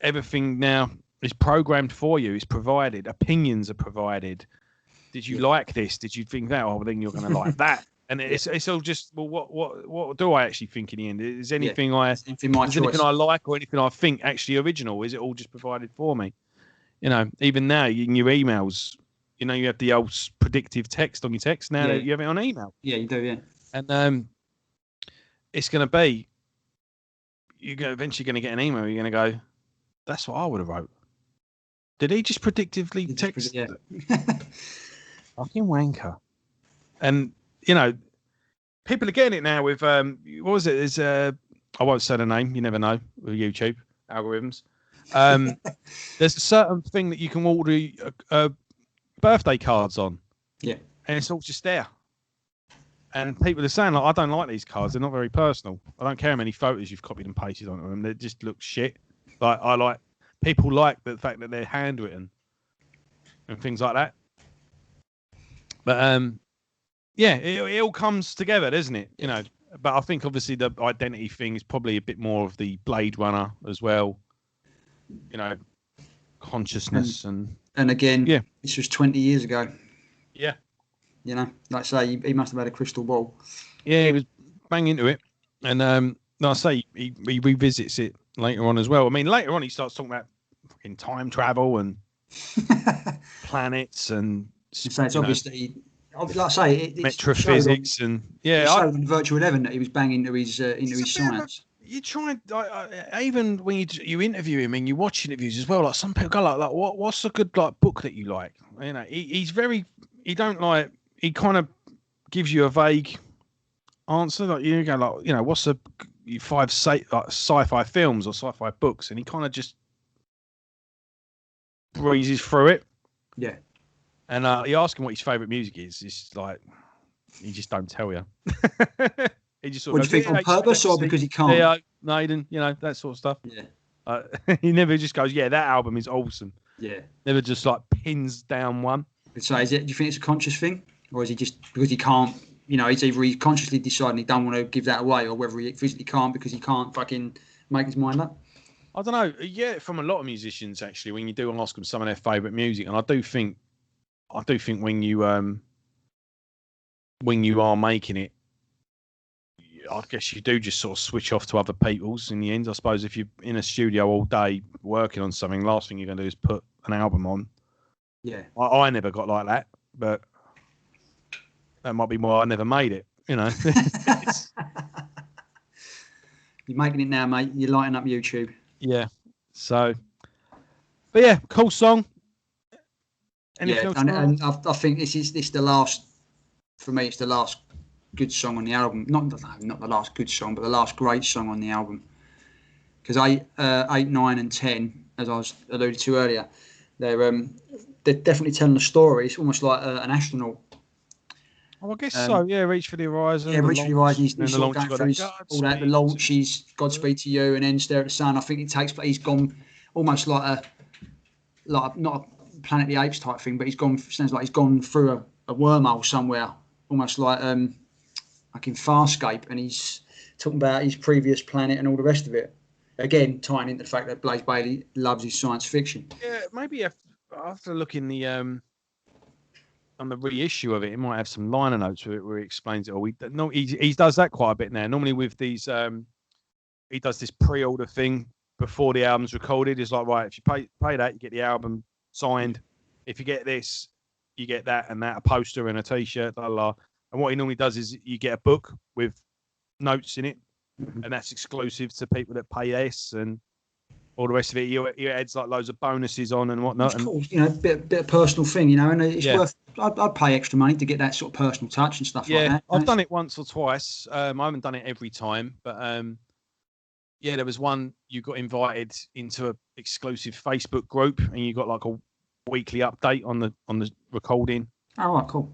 everything now is programmed for you. It's provided. Opinions are provided. Did you like this? Did you think that? Oh, well, then you're going to like that. And it's all just, well, what do I actually think in the end? Is anything anything I like or anything I think actually original? Is it all just provided for me? Even now in your emails, you have the old predictive text on your text. Now you have it on email. Yeah, you do, yeah. And it's going to be, you're eventually going to get an email. You're going to go, that's what I would have wrote. Did he just predictively text? Yeah. Fucking wanker. And people are getting it now with what was it? There's I won't say the name. You never know with YouTube algorithms. There's a certain thing that you can order birthday cards on. Yeah, and it's all just there. And people are saying, I don't like these cards. They're not very personal. I don't care how many photos you've copied and pasted onto them. They just look shit. People like the fact that they're handwritten and things like that. But it all comes together, doesn't it? But I think obviously the identity thing is probably a bit more of the Blade Runner as well. Consciousness and again, this was 20 years ago. Yeah. Like I say, he must have had a crystal ball. Yeah, he was bang into it. And like I say, he revisits it later on as well. I mean, later on he starts talking about fucking time travel and planets and so it's obviously, like I say, metaphysics and in Virtual Eleven that he was banging into his science. You try, even when you interview him and you watch interviews as well. Like some people go like what's a good book that you like? He's very, he kind of gives you a vague answer. Like you go what's a 5 sci-fi films or sci-fi books, and he kind of just breezes through it. Yeah. And you ask him what his favourite music is. It's like he just don't tell you. He just sort What of do you think, on purpose or because he can't? Yeah, Maiden, that sort of stuff. Yeah. He never just goes, yeah, that album is awesome. Yeah. Never just like pins down one. So do you think it's a conscious thing, or is he just because he can't? It's either he's consciously deciding he don't want to give that away, or whether he physically can't because he can't fucking make his mind up. I don't know. Yeah, from a lot of musicians actually, when you do ask them some of their favourite music, and I do think when you are making it, I guess you do just sort of switch off to other people's in the end. I suppose if you're in a studio all day working on something, last thing you're going to do is put an album on. Yeah. I never got like that, but that might be why I never made it, You're making it now, mate. You're lighting up YouTube. Yeah. So, but yeah, cool song. Anything else? And I think this is the last, for me, it's the last good song on the album. Not the last good song, but the last great song on the album. Because 8, 9, and 10, as I was alluded to earlier, they're definitely telling a story. It's almost like an astronaut. Oh, I guess so. Yeah, Reach for the Horizon. Yeah, Reach for the Horizon. He's sort of going through all that. The launch, he's Godspeed to You, and then Stare at the Sun. I think it takes. He's gone almost like not a Planet of the Apes type thing, but sounds like he's gone through a wormhole somewhere, almost like in Farscape, and he's talking about his previous planet and all the rest of it. Again, tying into the fact that Blaze Bayley loves his science fiction. Yeah, maybe after looking on the reissue of it, might have some liner notes where he explains it. Or he does that quite a bit now. Normally with these, he does this pre-order thing before the album's recorded. It's like, right, if you pay that, you get the album signed. If you get this, you get that and that, a poster and a T-shirt, blah, blah. And what he normally does is you get a book with notes in it, and that's exclusive to people that pay this and all the rest of it. He adds like loads of bonuses on and whatnot. It's cool, bit of personal thing, and it's worth. I'd pay extra money to get that sort of personal touch and stuff like that. I've done it once or twice. I haven't done it every time, but there was one you got invited into an exclusive Facebook group, and you got like a weekly update on the recording. Oh, right, cool.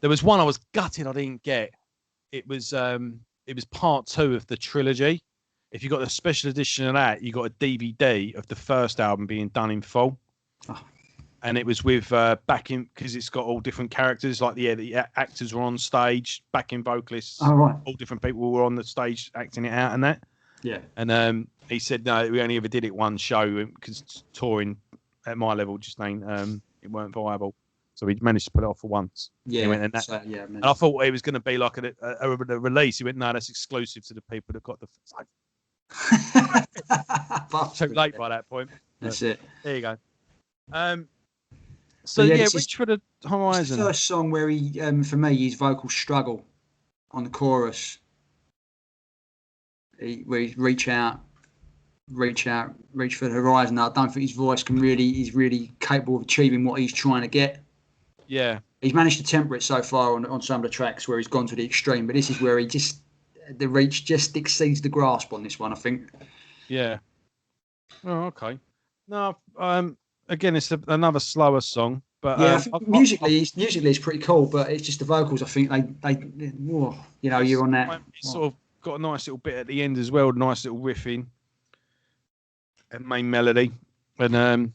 There was one I was gutted I didn't get. It was part 2 of the trilogy. If you got the special edition of that, you got a DVD of the first album being done in full. Oh. And it was with backing, because it's got all different characters. Like the actors were on stage, backing vocalists. Oh, right. All different people were on the stage acting it out and that. Yeah. And he said, no, we only ever did it one show because touring at my level just ain't, it weren't viable. So we managed to put it off for once. Yeah. He went, and I thought it was going to be like a release. He went, no, that's exclusive to the people that got the. Too late by that point. That's it. There you go. So Reach for the Horizon. It's the first song where he, for me, his vocals struggle on the chorus. Where he reach for the horizon. I don't think his voice he's really capable of achieving what he's trying to get. Yeah. He's managed to temper it so far on some of the tracks where he's gone to the extreme, but this is where the reach just exceeds the grasp on this one, I think. Yeah. Oh, okay. No, again, it's another slower song, but yeah, I think musically it's pretty cool, but it's just the vocals. I think you're on that. It's sort of got a nice little bit at the end as well, nice little riffing and main melody, and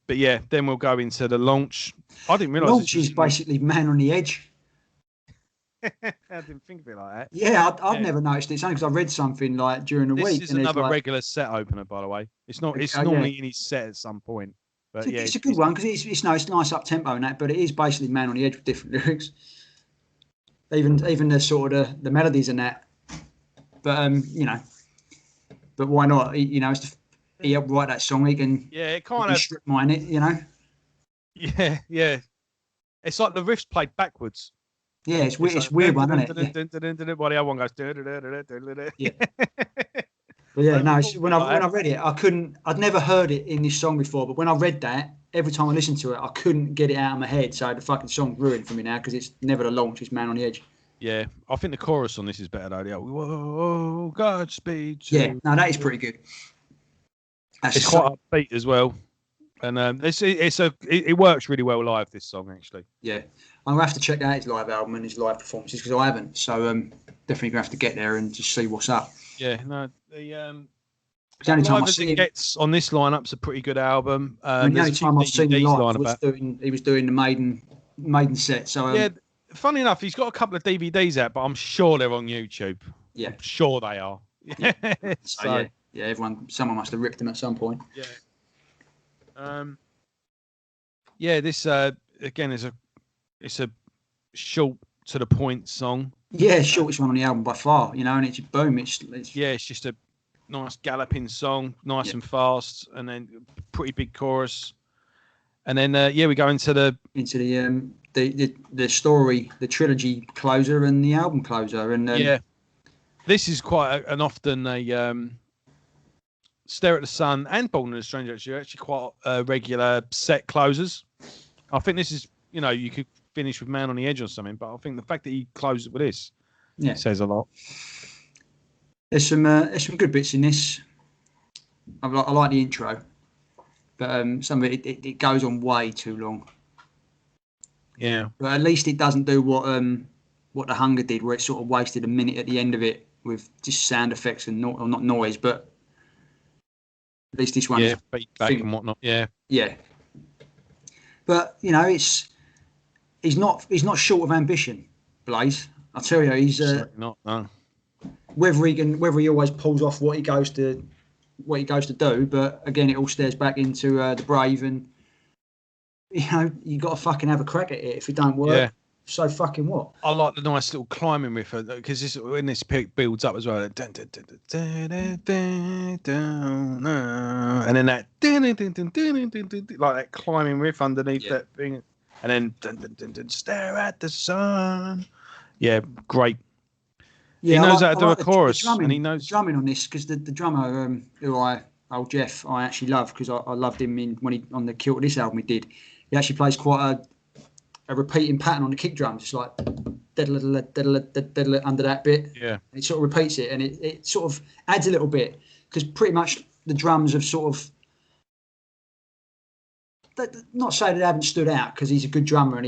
but yeah, then we'll go into the launch. I didn't realise launch is basically Man on the Edge. I didn't think of it like that. Yeah, I've never noticed it. It's only because I read something like during the week. This is another regular set opener, by the way. It's not. It's normally in his set at some point. But it's a good one because it's nice up tempo and that. But it is basically Man on the Edge with different lyrics. Even the sort of the melodies and that. But but why not? He helped write that song. He can it kind of strip mine it. Yeah. It's like the riffs played backwards. Yeah, it's weird. It's weird one, isn't it? While the other one goes. Yeah. But yeah, no. When I read it, I'd never heard it in this song before. But when I read that, every time I listened to it, I couldn't get it out of my head. So the fucking song's ruined for me now because it's never the launch. It's Man on the Edge. Yeah, I think the chorus on this is better though. Whoa, Godspeed. Yeah, no, that is pretty good. It's quite upbeat as well. And it works really well live. This song actually. Yeah, I'm gonna have to check out his live album and his live performances because I haven't. So definitely gonna have to get there and just see what's up. Yeah, no, the only time I live as see it him, gets on this lineup's a pretty good album. the only time I've seen him live was about. he was doing the Maiden set. So yeah, funny enough, he's got a couple of DVDs out, but I'm sure they're on YouTube. Yeah, I'm sure they are. Yeah, someone must have ripped them at some point. Yeah. This again it's a short to the point song. Yeah, shortest one on the album by far. And it's boom. It's just a nice galloping song, nice and fast, and then pretty big chorus, and then we go into the story, the trilogy closer, and the album closer, and this is quite an often a Stare at the Sun and Born in a Stranger actually quite regular set closers. I think this is you could finish with Man on the Edge or something, but I think the fact that he closed it with this says a lot. There's some good bits in this. I like the intro, but some of it goes on way too long. Yeah, but at least it doesn't do what The Hunger did, where it sort of wasted a minute at the end of it with just sound effects and not noise, but at least this one feedback and whatnot. Yeah. But he's not short of ambition, Blaze. I tell you, he's not. No. Whether he always pulls off what he goes to do, but again, it all stares back into the Brave, and you got to fucking have a crack at it. If it don't work, so fucking what? I like the nice little climbing riff because when this peak builds up as well, and then that like that climbing riff underneath that thing, and then stare at the sun. Yeah, great. Yeah, he knows how to do a chorus, and he knows drumming on this because the drummer old Jeff, I actually love because I loved him when he on the Kill to This album he did. He actually plays quite a repeating pattern on the kick drums, just like under that bit. Yeah, it sort of repeats it, and it sort of adds a little bit because pretty much the drums have sort of not say they haven't stood out because he's a good drummer and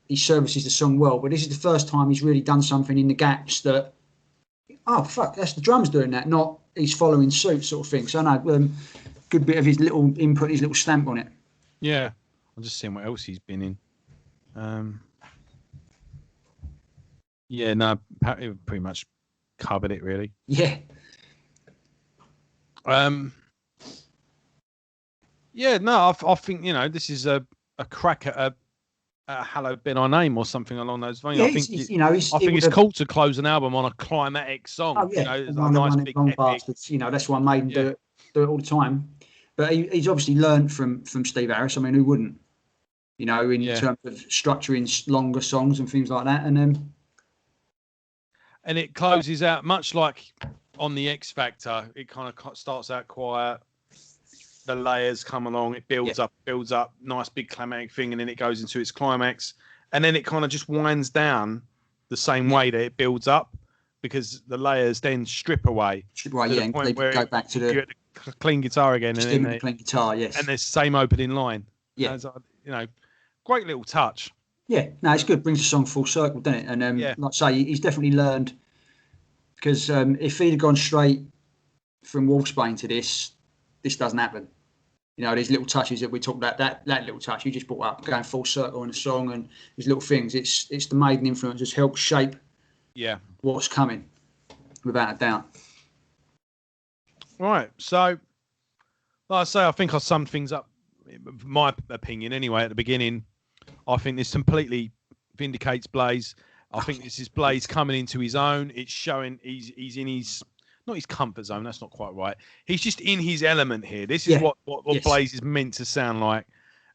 he services the song well, but this is the first time he's really done something in the gaps that, oh fuck, that's the drums doing that, not he's following suit sort of thing. So I know, good bit of his little input, his little stamp on it. Yeah, I'm just seeing what else he's been in. Pretty much covered it really. Yeah. I think this is a crack at a hallowed be our name or something along those lines. Yeah, I think it's cool to close an album on a climatic song. Oh, yeah. A nice big epic. Bastards, that's why Maiden do it all the time. But he's obviously learned from Steve Harris. I mean, who wouldn't? In terms of structuring longer songs and things like that, and it closes out much like on the X Factor. It kind of starts out quiet. The layers come along, it builds up, nice big climatic thing, and then it goes into its climax, and then it kind of just winds down the same way that it builds up, because the layers then strip away. And they go back to the clean guitar again, and then clean guitar, yes, and there's the same opening line. Yeah, great little touch. Yeah, no, it's good. Brings the song full circle, doesn't it? And like I say, he's definitely learned, because if he'd have gone straight from Wolfsbane to this doesn't happen. These little touches that we talked about, that little touch you just brought up, going full circle in a song, and these little things, it's the Maiden influence has helped shape what's coming, without a doubt. Right, so like I say, I think I summed things up, my opinion anyway, at the beginning. I think this completely vindicates Blaze. I think this is Blaze coming into his own. It's showing he's in his, not his comfort zone, that's not quite right. He's just in his element here. This is what Blaze is meant to sound like.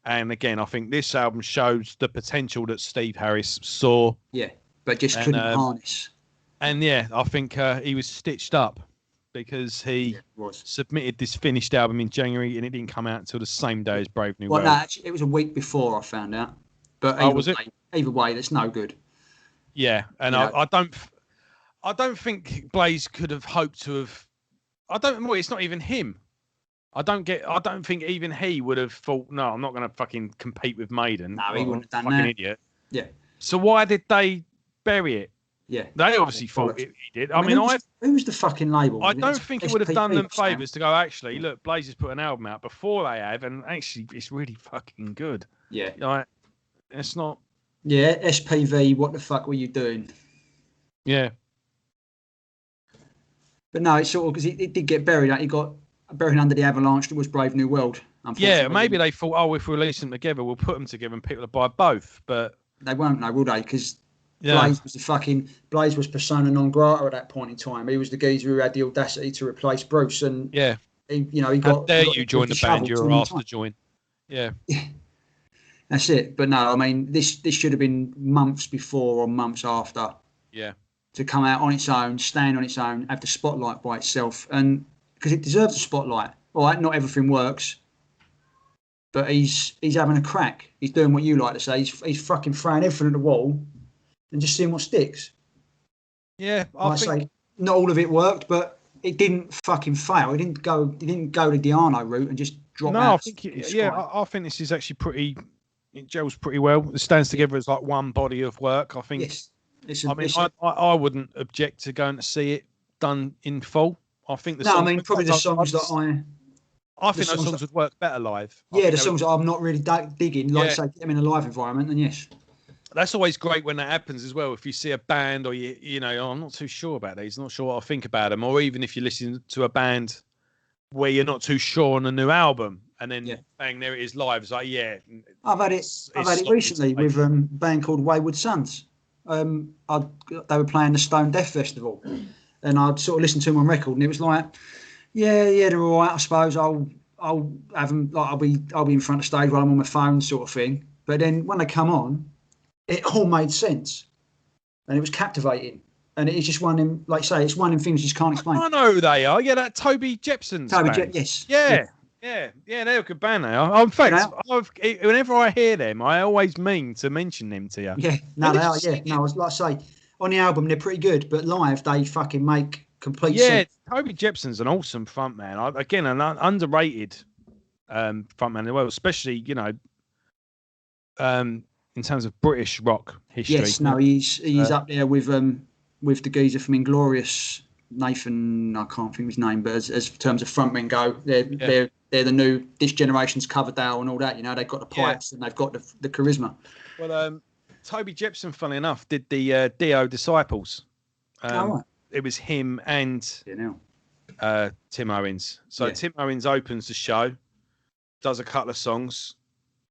And again, I think this album shows the potential that Steve Harris saw. Yeah, but just couldn't harness. And I think he was stitched up because he submitted this finished album in January, and it didn't come out until the same day as Brave New World. No, actually, it was a week before I found out. But either way, that's no good. Yeah, and I don't think Blaze could have hoped to have. It's not even him. I don't think even he would have thought, no, I'm not going to fucking compete with Maiden. No, he wouldn't have done fucking that. Idiot. Yeah. So why did they bury it? Yeah. They obviously thought he did. Who was the fucking label? I don't think it would have done them SPV favours to go, actually, look, Blazers put an album out before they have, and actually it's really fucking good. Yeah. Like, it's not. Yeah, SPV, what the fuck were you doing? Yeah. But no, it's sort of because it did get buried. He got buried under the avalanche that was Brave New World. Yeah, maybe they thought, oh, if we release them together, we'll put them together and people will buy both. But they won't know, will they? Because Blaze was persona non grata at that point in time. He was the geezer who had the audacity to replace Bruce, and he got. How dare you join the band you were asked to join? Yeah. That's it. But no, I mean, this should have been months before or months after. Yeah. To come out on its own, stand on its own, have the spotlight by itself, and because it deserves a spotlight. All right, not everything works, but he's having a crack. He's doing what you like to say. He's fucking throwing everything at the wall and just seeing what sticks. Yeah, I say not all of it worked, but it didn't fucking fail. He didn't go the Diano route and just drop out. No, I think I think this is actually pretty. It gels pretty well. It stands together as like one body of work. I think. Yes. I wouldn't object to going to see it done in full. I think probably the songs that I think those songs would work better live. Yeah, the songs that I'm not really digging, like say, get them in a live environment, then yes. That's always great when that happens as well. If you see a band or you know, oh, I'm not too sure about these, not sure what I think about them, or even if you listen to a band where you're not too sure on a new album, and then bang, there it is live. It's like, I've had it recently with a band called Wayward Sons. They were playing the Stone Death Festival, and I'd sort of listened to them on record, and it was like, yeah, they're all right, I suppose. I'll have them, like I'll be in front of stage while I'm on my phone, sort of thing. But then when they come on, it all made sense, and it was captivating. And it's just one of them, like say, it's one of them things you just can't explain. I know who they are. Yeah, that Toby Jepson's band. Yes. Yeah, they're a good band. They are. In fact, whenever I hear them, I always mean to mention them to you. Yeah, no, they are. Yeah, no, like I say, on the album they're pretty good, but live they fucking make complete sense. Yeah, Toby Jepson's an awesome frontman. Again, an underrated frontman as well, especially in terms of British rock history. Yes, no, he's up there with the geezer from Inglorious. Nathan, I can't think of his name, but as terms of frontmen go, they're the new this generation's Coverdale and all that. You know, they've got the pipes and they've got the charisma. Well, Toby Jepson, funnily enough, did the Dio Disciples. Right. It was him and Tim Owens. So Tim Owens opens the show, does a couple of songs.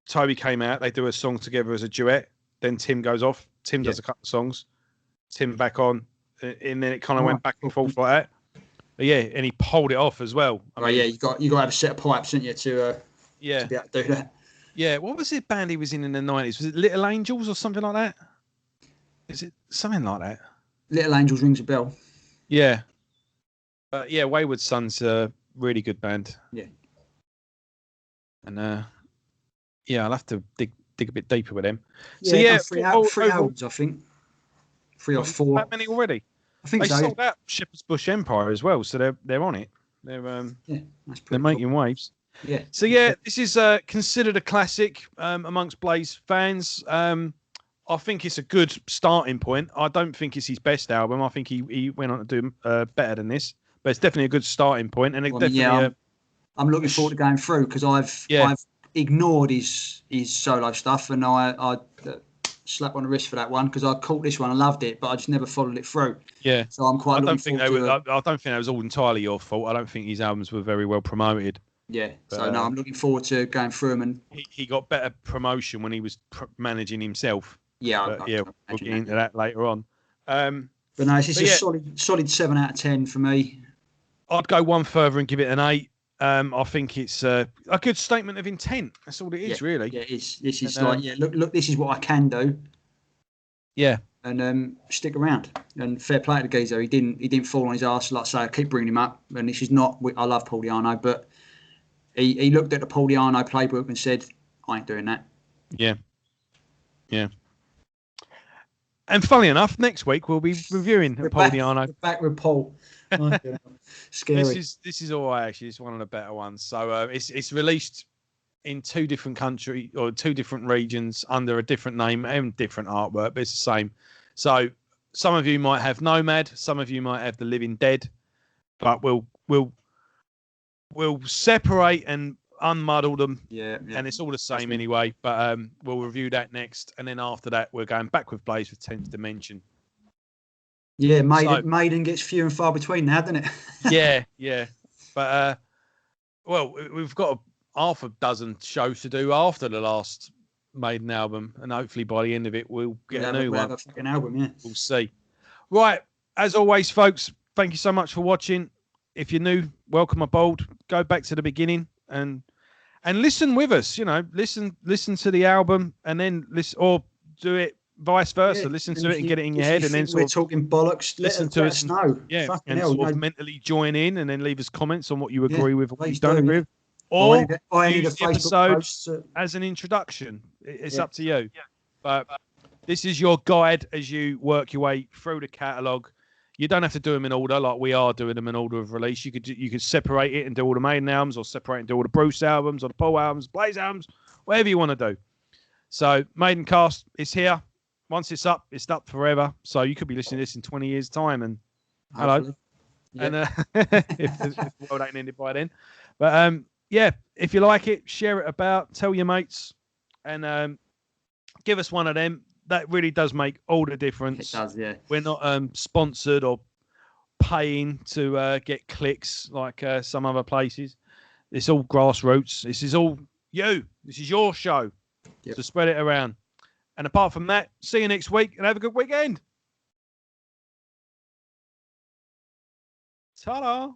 Toby came out. They do a song together as a duet. Then Tim goes off. Tim does a couple of songs. Tim back on. And then it kind of went back and forth like that. But and he pulled it off as well. I mean, you got to have a set of pipes, didn't you, to be able to do that. Yeah, what was the band he was in the 90s? Was it Little Angels or something like that? Is it something like that? Little Angels rings a bell. Yeah. Wayward Sons, really good band. Yeah. And I'll have to dig a bit deeper with them. Yeah, so three albums, I think. 3 or 4. That many already? I think they sold out Shepherd's Bush Empire as well, so they're on it. They're making waves. Yeah. So this is considered a classic amongst Blaze fans. I think it's a good starting point. I don't think it's his best album. I think he went on to do better than this, but it's definitely a good starting point. And I'm looking forward to going through because I've ignored his solo stuff, and I slap on the wrist for that one because I caught this one, I loved it, but I just never followed it through. Yeah, so I'm quite. I don't think that was all entirely your fault. I don't think his albums were very well promoted. Yeah, so I'm looking forward to going through them, and he got better promotion when he was managing himself. Yeah, we'll get into that later on. But no, it's a solid 7 out of 10 for me. I'd go one further and give it an 8. I think it's a good statement of intent. That's all it is, really. Yeah, it is. This is look, this is what I can do. Yeah. And stick around. And fair play to the geezer. He didn't fall on his arse. Like I say, I keep bringing him up. And this is not. I love Paul Di'Anno, but he looked at the Paul Di'Anno playbook and said, "I ain't doing that." Yeah. Yeah. And funnily enough, next week we'll be reviewing Paul Di'Anno. Back with Paul. Scary. This is all right, actually. It's one of the better ones. So it's released in 2 different countries or 2 different regions under a different name and different artwork, but it's the same. So some of you might have Nomad, some of you might have The Living Dead, but we'll separate and unmuddle them. Yeah. And it's all the same anyway. But we'll review that next, and then after that, we're going back with Blaze with 10th Dimension. Yeah, Maiden gets few and far between now, doesn't it? Yeah. But well, we've got half a dozen shows to do after the last Maiden album, and hopefully by the end of it we'll get a new one. Have a fucking album, yeah. We'll see. Right, as always, folks, thank you so much for watching. If you're new, welcome aboard. Go back to the beginning and listen with us. You know, listen to the album and then listen, or do it vice versa. Listen to it and get it in your head, and then we're talking bollocks. Listen to us. Know. Yeah, fucking and hell, sort of mentally join in, and then leave us comments on what you agree with, what you don't agree with. Or use the episode as an introduction. It's up to you. Yeah. But this is your guide as you work your way through the catalogue. You don't have to do them in order like we are doing them in order of release. You could separate it and do all the Maiden albums, or separate and do all the Bruce albums, or the Paul albums, Blaze albums, whatever you want to do. So Maidncast is here. Once it's up forever. So you could be listening to this in 20 years' time. And hello. Yeah. And if the world ain't ended by then. But yeah, if you like it, share it about, tell your mates, and give us one of them. That really does make all the difference. It does, yeah. We're not sponsored or paying to get clicks like some other places. It's all grassroots. This is all you. This is your show. Yep. So spread it around. And apart from that, see you next week and have a good weekend. Ta-da.